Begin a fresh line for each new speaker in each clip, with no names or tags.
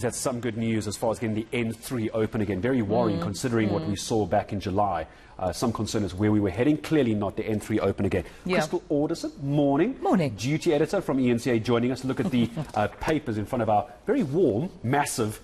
That's some good news as far as getting the N3 open again. Very worrying considering what we saw back in July. Some concern is where we were heading. Clearly not the N3 open again.
Yeah.
Crystal Orderson, morning.
Morning.
Duty editor from eNCA joining us. Look at the papers in front of our very warm, massive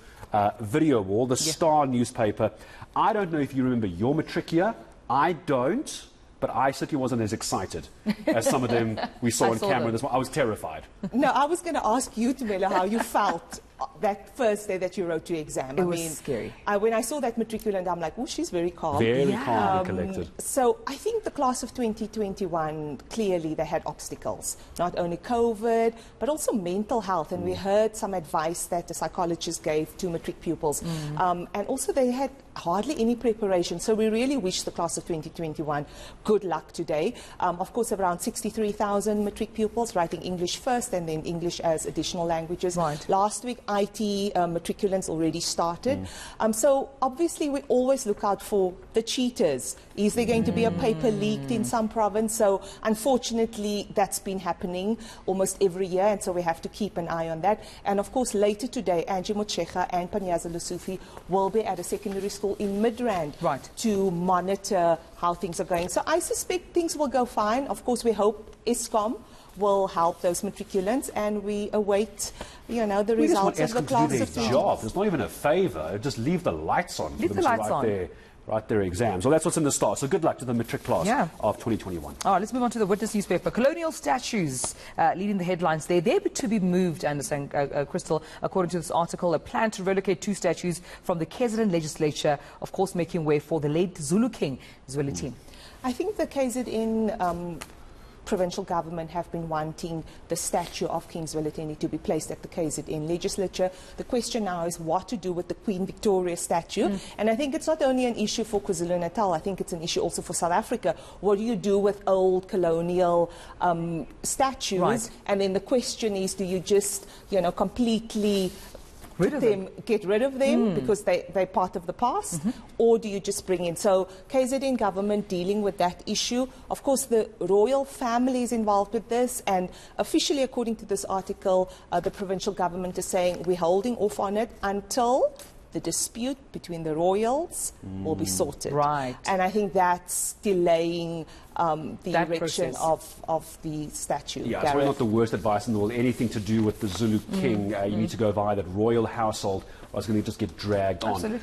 video wall, the Star newspaper. I don't know if you remember your matric year. I don't. But I certainly wasn't as excited as some of them we saw on camera. I was terrified.
No, I was going to ask you, Tumelo, how you felt that first day that you wrote your exam.
It was scary.
When I saw that matriculant, I'm like, oh, she's very calm.
Very calm and collected.
So I think the class of 2021, clearly they had obstacles. Not only COVID, but also mental health. And we heard some advice that the psychologist gave to matric pupils. And also they had hardly any preparation. So we really wish the class of 2021 good luck today. Of course, around 63,000 matric pupils writing English first and then English as additional languages.
Right.
Last week, IT matriculants already started. So obviously, we always look out for the cheaters. Is there going to be a paper leaked in some province? So unfortunately, that's been happening almost every year. And so we have to keep an eye on that. And of course, later today, Angie Motshekga and Panyaza Lusufi will be at a secondary school in Midrand to monitor how things are going. So I suspect things will go fine. Of course, we hope ESCOM will help those matriculants, and we await, the results of the class of 20.
Job. It's not even a favour. Just leave the lights on for them to write their exams. Well, that's what's in the Star. So good luck to the matric class of 2021.
Oh, let's move on to the Witness newspaper. Colonial statues leading the headlines there. They're to be moved, I understand, Crystal, according to this article. A plan to relocate 2 statues from the KZN legislature, of course, making way for the late Zulu King, Zwelithini.
I think the KZN provincial government have been wanting the statue of King Zwelithini to be placed at the KZN legislature. The question now is what to do with the Queen Victoria statue. And I think it's not only an issue for KwaZulu-Natal, I think it's an issue also for South Africa. What do you do with old colonial statues? And then the question is, do you just, completely get rid of them because they're part of the past, or do you just bring in? So KZN government dealing with that issue. Of course, the royal family is involved with this, and officially, according to this article, the provincial government is saying we're holding off on it until the dispute between the royals will be sorted. And I think that's delaying the erection of the statue.
Yeah, it's really not the worst advice in the world. Anything to do with the Zulu King, you need to go via that royal household, or it's going to just get dragged on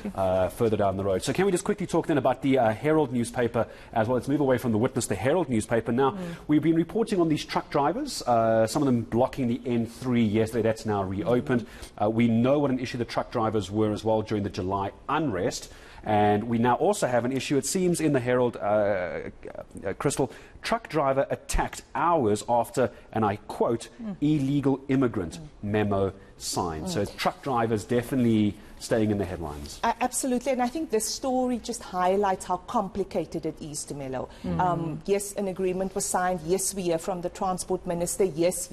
further down the road. So can we just quickly talk then about the Herald newspaper as well? Let's move away from the Witness, the Herald newspaper. Now, we've been reporting on these truck drivers, some of them blocking the N3 yesterday. That's now reopened. We know what an issue the truck drivers were as well during the July unrest. And we now also have an issue, it seems, in the Herald, Crystal, truck driver attacked hours after, and I quote, illegal immigrant memo signed. So truck drivers definitely staying in the headlines.
Absolutely, and I think this story just highlights how complicated it is, Tumelo. Yes, an agreement was signed. Yes, we hear from the Transport Minister. Yes.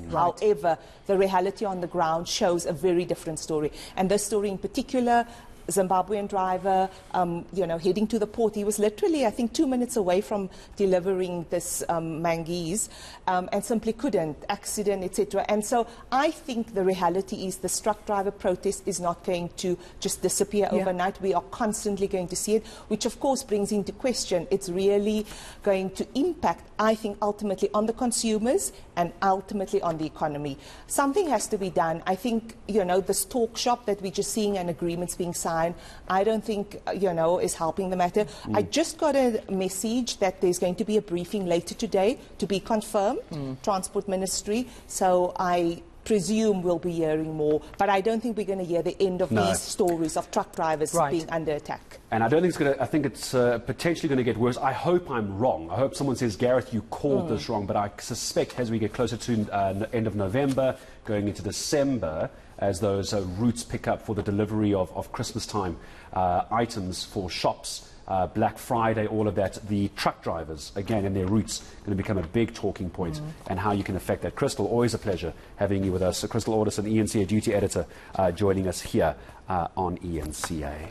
However, the reality on the ground shows a very different story. And this story in particular, Zimbabwean driver, heading to the port. He was literally, I think, 2 minutes away from delivering this mangees and simply couldn't, accident, etc. And so I think the reality is the truck driver protest is not going to just disappear overnight. We are constantly going to see it, which of course brings into question, it's really going to impact, I think, ultimately on the consumers and ultimately on the economy. Something has to be done. I think, this talk shop that we're just seeing and agreements being signed, I don't think, is helping the matter. I just got a message that there's going to be a briefing later today to be confirmed, Transport Ministry. So I presume we'll be hearing more, but I don't think we're going to hear the end of these stories of truck drivers being under attack.
And I don't think it's going to, I think it's potentially going to get worse. I hope I'm wrong. I hope someone says, Gareth, you called this wrong, but I suspect as we get closer to end of November, going into December, as those routes pick up for the delivery of Christmas time items for shops, Black Friday, all of that, the truck drivers, again, and their routes going to become a big talking point, and how you can affect that. Crystal, always a pleasure having you with us. Crystal Orderson, eNCA duty editor, joining us here on eNCA.